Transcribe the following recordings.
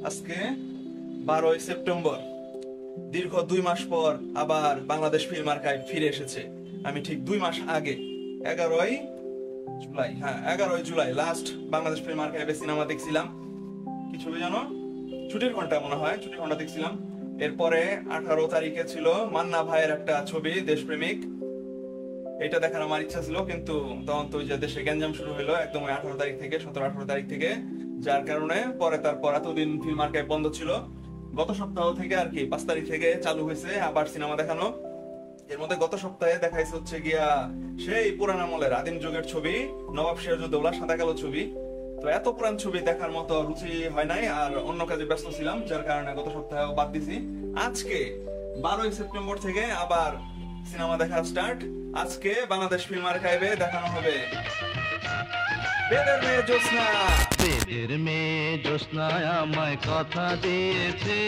আজকে 12ই সেপ্টেম্বর, দীর্ঘ 2 মাস পর আবার বাংলাদেশ ফিল্ম আর্কাইভ ফিরে এসেছে। আমি ঠিক 2 মাস আগে 11ই জুলাই লাস্ট বাংলাদেশ ফিল্ম আর্কাইভে সিনেমা দেখছিলাম। কি ছবি জানো? ছুটির ঘন্টা মনে হয়, ছুটির ঘন্টা দেখছিলাম। এরপরে 18 তারিখে ছিল মান্না ভাইয়ের একটা ছবি দেশপ্রেমিক, এটা দেখার আমার ইচ্ছা ছিল, কিন্তু তখন তো যে দেশে গ্যাঞ্জাম শুরু হলো একদম 18 তারিখ থেকে, 17-18 তারিখ থেকে, যার কারণে তারপর এতদিন ফিল্ম আর্কাইভ বন্ধ ছিল। গত সপ্তাহ থেকে আর কি 5 তারিখ থেকে চালু হয়েছে আবার সিনেমা দেখানো। এর মধ্যে গত সপ্তাহে দেখাইছে হচ্ছে গিয়া সেই পুরান আমলের আদিম যুগের ছবি নবাব সিরাজউদ্দৌলা, সাদা কালো ছবি। তো এত পুরান ছবি দেখার মতো রুচি হয় নাই, আর অন্য কাজে ব্যস্ত ছিলাম, যার কারণে গত সপ্তাহে বাদ দিছি। আজকে 12ই সেপ্টেম্বর থেকে আবার সিনেমা দেখা স্টার্ট। আজকে বাংলাদেশ ফিল্ম আর্কাইভে দেখানো হবে বেদের মেয়ে জ্যোৎস্না। বেদের মেয়ে জ্যোৎস্না আমায় কথা দিয়েছে,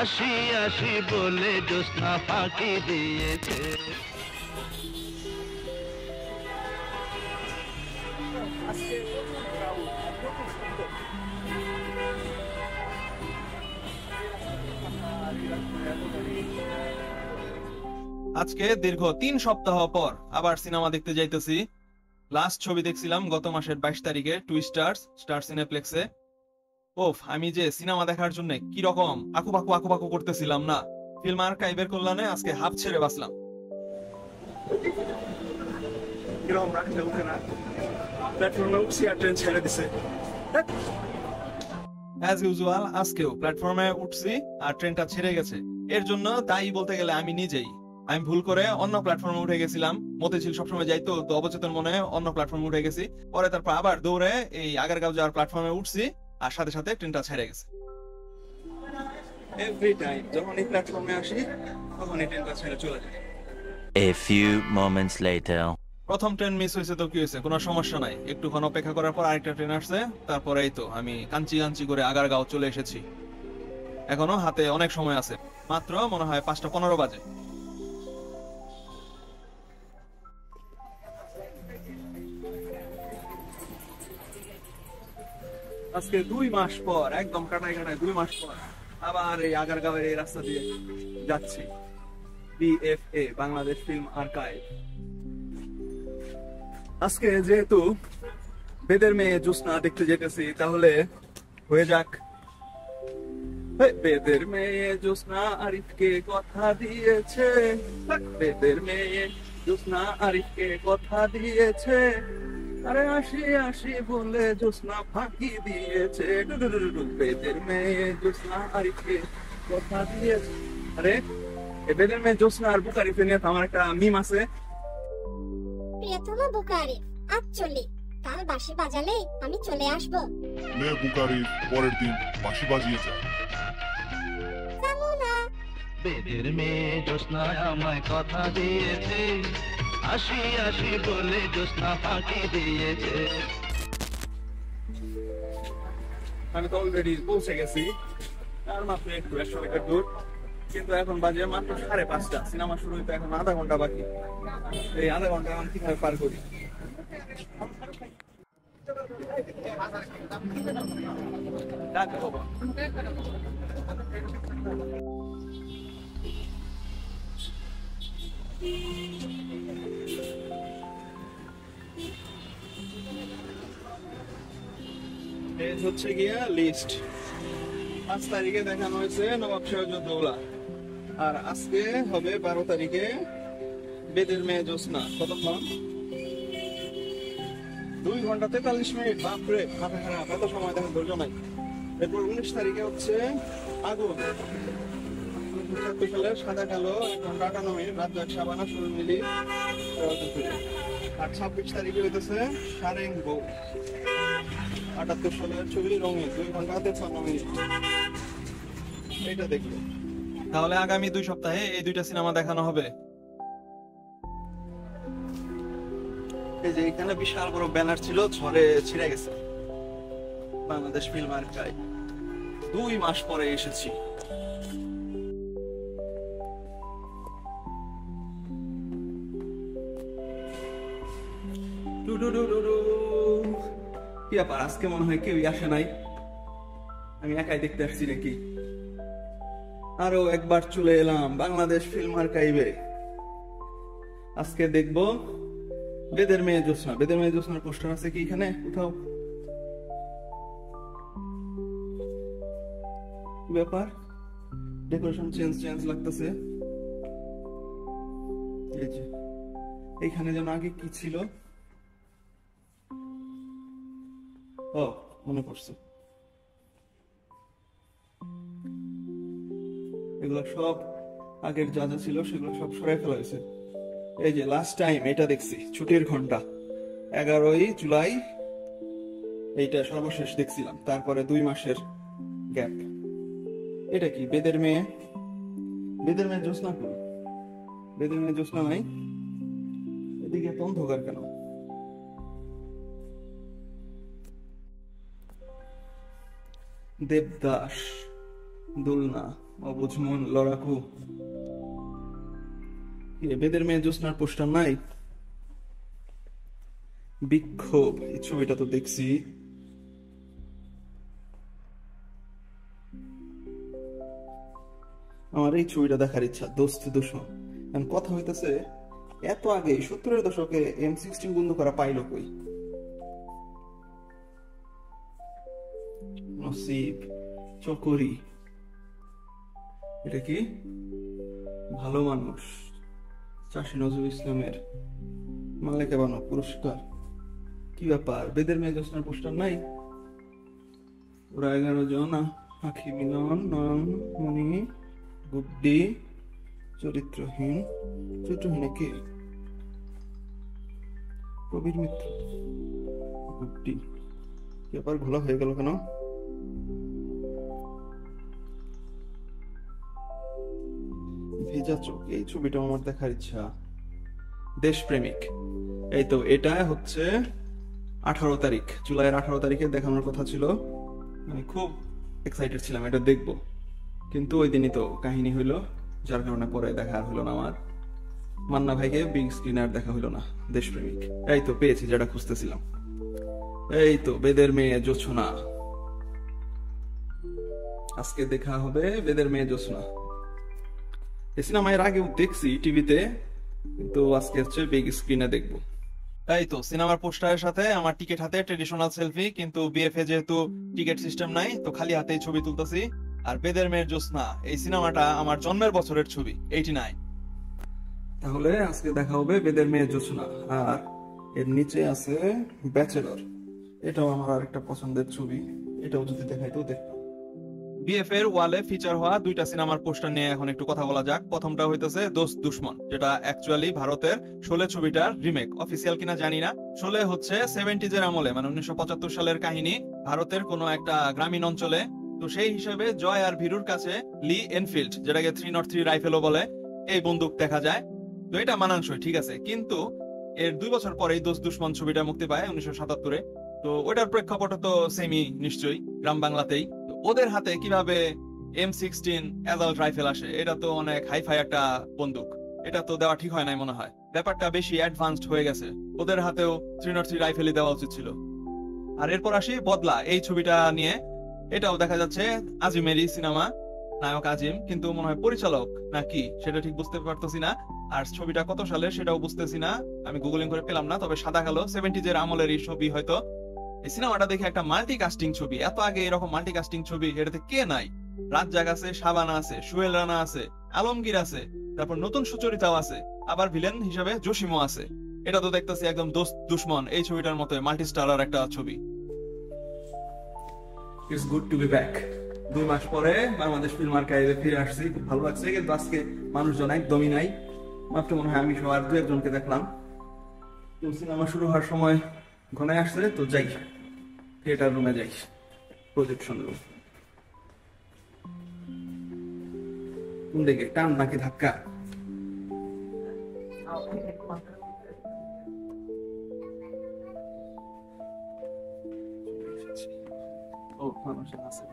আসি আসি বলে জ্যোৎস্না ফাঁকি দিয়েছে। আজকে দীর্ঘ 3 সপ্তাহ পর আবার সিনেমা দেখতে যাইতেছি। লাস্ট ছবি দেখছিলাম গত মাসের 22 তারিখে, টু স্টার সিনেপ্লেক্সে। আমি যে সিনেমা দেখার জন্য কি রকম আকুপাকু করতেছিলাম না, ফিল্ম আর্কাইভের কল্যাণে আজকে হাফ ছেড়ে বাঁচলাম। কিরকম রাখতে উঠে না, প্ল্যাটফর্মে উঠছি আর ট্রেন ছেড়ে দিছে। অ্যাজ ইউজুয়াল আজকেও প্ল্যাটফর্মে উঠছি আর ট্রেনটা ছেড়ে গেছে। এর জন্য দায়ী বলতে গেলে আমি নিজেই। আমি ভুল করে অন্য প্ল্যাটফর্মে উঠে গেছিলাম, মতিঝিল সবসময় যাইতো, তো অবচেতন মনে অন্য প্ল্যাটফর্মে উঠে গেছি। পরে তারপর আবার দৌড়ে এই আগারগাঁও যাওয়ার প্ল্যাটফর্মে উঠছি, আর সাথে সাথে ট্রেনটা ছেড়ে গেছে। এভরি টাইম যখন এই প্ল্যাটফর্মে আসি তখন এই ট্রেনটা ছেড়ে চলে যায়। A few moments later. প্রথম ট্রেন মিস হয়েছে তো কি হয়েছে, কোনো সমস্যা নাই। একটুক্ষণ অপেক্ষা করার পর আরেকটা ট্রেন আসছে, তারপরে এই তো আমি কাঞ্চি করে আগারগাঁও চলে এসেছি। এখনো হাতে অনেক সময় আছে, মাত্র মনে হয় 5:15 বাজে। আজকে 2 মাস পর, একদম কাটায় 2 মাস পর আবার এই আগারগাঁওয়ের এই রাস্তা দিয়ে যাচ্ছি। BFA Bangladesh film archive. আজকে যেহেতু বেদের মেয়ে জ্যোৎস্না দেখতে যেতেছি, তাহলে হয়ে যাক বেদের মেয়ে জ্যোৎস্না আরিফকে কথা দিয়েছে, বেদের মেয়ে জ্যোৎস্না আরিফকে কথা দিয়েছে, আরে আসি আসি বলে জ্যোৎস্না ফাঁকি দিয়েছে। বেদের মেয়ে জ্যোৎস্না আরিফকে কথা দিয়েছে। আরে বেদের মেয়ে জ্যোৎস্না আর বুক আরিফে নিয়ে আমার একটা মিম আছে। প্রিয়তমা বুক আরিফ, আজ চলি, কাল বাঁশি বাজালে আমি চলে আসবো। মেয়ে বুক আরিফ পরের দিন বাঁশি বাজিয়ে যায়। বেদের মেয়ে জ্যোৎস্না আমায় কথা দিয়েছে, আসি আসি বলে জ্যোৎস্না ফাঁকি দিয়েছে। আমি তো অলরেডি পৌঁছে গেছি, আর মাত্র একটু 100 মিটার দূর, কিন্তু এখন বাজে মাত্র 5:30। সিনেমা শুরু হইতে এখন আধা ঘন্টা বাকি। এই আধা ঘন্টা আমি কিভাবে পার করি? হচ্ছে গিয়া লিস্ট। 5 তারিখে দেখানো হয়েছে নবাব সিরাজউদ্দৌলা, আর আজকে হবে 12 তারিখে বেদের মেয়ে জ্যোৎস্না। কতক্ষণ? 2 ঘন্টা 43 মিনিট। বাপরে, মাথা খারাপ, এত সময় দেখার ধৈর্য নাই। এরপর 19 তারিখে হচ্ছে আগুন, 1976 সালের সাদা কালো, 1 ঘন্টা 58 মিনিট, রাজ্জাক, শাবানা, সুর মিলি। আর 26 তারিখে হইতেছে সারেং বউ, 78 সালের ছবি রঙিন, 2 ঘন্টা 53 মিনিট। এটা দেখলো। তাহলে আগামী 2 সপ্তাহে এই 2টা সিনেমা দেখানো হবে। এই যে এখানে বিশাল বড় ব্যানার ছিল, ঝড়ে ছিঁড়ে গেছে। বাংলাদেশ ফিল্ম আর্কাইভ 2 মাস পরে এসেছি। কি ব্যাপার, আজকে মনে হয় কেউই আসে নাই। আমি একাই দেখতে আসছি নাকি? আরো একবার চলে এলাম বাংলাদেশ ফিল্ম আর্কাইভে। আজকে দেখবো বেদের মেয়ে জ্যোৎস্না। বেদের মেয়ে জ্যোৎস্নার পোস্টার আছে কি এখানে কোথাও? কি ব্যাপার? ডেকোরেশন চেঞ্জ লাগতেছে। এই যে এইখানে যেন আগে কি ছিল, ও মনে পড়ছে, এগুলো সব আগের যা যা ছিল সেগুলো সব সরাই ফেলা হয়েছে। এই যে লাস্ট টাইম এটা দেখছি ছুটির ঘন্টা, 11ই জুলাই এইটা সর্বশেষ দেখছিলাম, তারপরে 2 মাসের গ্যাপ। এটা কি বেদের মেয়ে? বেদের মেয়ে জ্যোৎস্না কই? বেদের মেয়ে জ্যোৎস্না নাই। এদিকে এত অন্ধকার কেন? দেবদাস, দোলনা, অবুঝ মন, লড়াকু। বেদের মেয়ে জ্যোৎস্নার পোস্টার নাই? বিক্ষোভ, এই ছবিটা তো দেখছি। আমার এই ছবিটা দেখার ইচ্ছা, দোস্ত দুশমন। কথা হইতেছে এত আগে 70-এর দশকে M16 বন্ধ করা পাইলো কই? নসিব, চকরি, এটা কি? ভালো মানুষ, চাষী নজরুল ইসলামের মালেকে বানো পুরস্কার। কি ব্যাপার? বেদের মেয়ে জ্যোৎস্নার পোস্টার নাই? ওরা 11 জন, আখি মিলন, নয়ন মণি, গুড্ডি, চরিত্রহীন। চরিত্রহীনে কে? প্রবীর মিত্র, গুড্ডি। ব্যাপার ঘোলা হয়ে গেল কেন? ভেজা চোখ, এই ছবিটা আমার দেখার ইচ্ছা। দেশপ্রেমিক, এই তো এটা হচ্ছে 18 তারিখ, জুলাইয়ের 18 তারিখে দেখানোর কথা ছিল। আমি খুব এক্সাইটেড ছিলাম এটা দেখবো, কিন্তু ওই দিনই তো কাহিনী হইলো, যার কারণে পরে দেখা আর হলো না আমার। মান্না ভাইকে বিগ স্ক্রিন আর দেখা হইলো না। দেশপ্রেমিক, এই তো পেয়েছি যেটা খুঁজতেছিলাম। এই তো বেদের মেয়ে জ্যোৎস্না। আজকে দেখা হবে বেদের মেয়ে জ্যোৎস্না। এই সিনেমা এর আগেও দেখছি টিভিতে, কিন্তু আজকে হচ্ছে বিগ স্ক্রিনে দেখবো। এই তো সিনেমার পোস্টারের সাথে আমার টিকিট হাতে, ট্রেডিশনাল সেলফি, কিন্তু বিএফএ যেহেতু টিকিট সিস্টেম নাই তো খালি হাতেই ছবি তুলতেছি। আর বেদের মেয়ের জ্যোৎস্না এই সিনেমাটা আমার জন্মের বছরের ছবি, 89। তাহলে আজকে দেখা হবে বেদের মেয়ের জ্যোৎস্না। আর এর নিচে আছে ব্যাচেলর, এটাও আমার আরেকটা পছন্দের ছবি, এটাও যদি দেখাইতো দেখতাম। বিএফ এর ওয়ালে ফিচার হওয়া 2টা সিনেমার পোস্টার নিয়ে এখন একটু কথা বলা যাক। প্রথমটা হইতেছে দোস্ত দুশমন, যেটা অ্যাকচুয়ালি ভারতের শোলে ছবিটার রিমেক, অফিসিয়াল কিনা জানি না। শোলে হচ্ছে 70s এর আমলে, মানে 1975 সালের কাহিনী, ভারতের কোনো একটা গ্রামীণ অঞ্চলে। তো সেই হিসেবে জয় আর ভীরুর কাছে লি এনফিল্ড, যেটাকে 303 রাইফেলও বলে, এই বন্দুক দেখা যায়। তো এটা মানানসই, ঠিক আছে, কিন্তু এর 2 বছর পরেই দোস্ত দুশমন ছবিটা মুক্তি পায় 1977-এ। তো ওটার প্রেক্ষাপট তো সেমি নিশ্চয়ই, গ্রাম বাংলাতেই। ওদের হাতে কিভাবে M16 অ্যাডাল্ট রাইফেল আসে? এটা তো অনেক হাইফাই একটা বন্দুক, এটা তো দেওয়া ঠিক হয় নাই মনে হয়। ব্যাপারটা বেশি অ্যাডভান্সড হয়ে গেছে, ওদের হাতেও 303 রাইফেলই দেওয়া উচিত ছিল। আর এরপর আসি বদলা, এই ছবিটা নিয়ে। এটাও দেখা যাচ্ছে আজিমেরই সিনেমা, নায়ক আজিম, কিন্তু মনে হয় পরিচালক নাকি সেটা ঠিক বুঝতে পারতেছি না। আর ছবিটা কত সালের সেটাও বুঝতেছি না, আমি গুগলিং করে পেলাম না। তবে সাদা কালো 70s এর আমলের এই ছবি হয়তো। এই সিনেমাটা দেখে একটা মাল্টি কাস্টিং ছবি, এত আগে এরকম মাল্টি কাস্টিং ছবি এটাতে কে নাই? রাজ্জাক আছে, শাবানা আছে, সুহেল রানা আছে, আলমগীর আছে, তারপর নতুন সুচরিতাও আছে, আবার ভিলেন হিসেবে জসিমও আছে। এটা তো দেখতেছি একদম দোস্ত দুশমন এই ছবিটার মতো মাল্টি স্টারার একটা ছবি। It's good to be back. 2 মাস পরে বাংলাদেশ ফিল্ম আর্কাইভে ফিরে আসছি, খুব ভালো লাগছে। কিন্তু আজকে মানুষজন একদমই নাই, মাত্র মনে হয় আমি সহ আর 2 একজনকে দেখলাম। তো সিনেমা শুরু হওয়ার সময় ঘনায় আসছে, তো যাই থিয়েটার রুমে যাই, প্রজেকশন রুম। কোন দিকে, টান নাকি ধাক্কা? ও মানুষ আছে,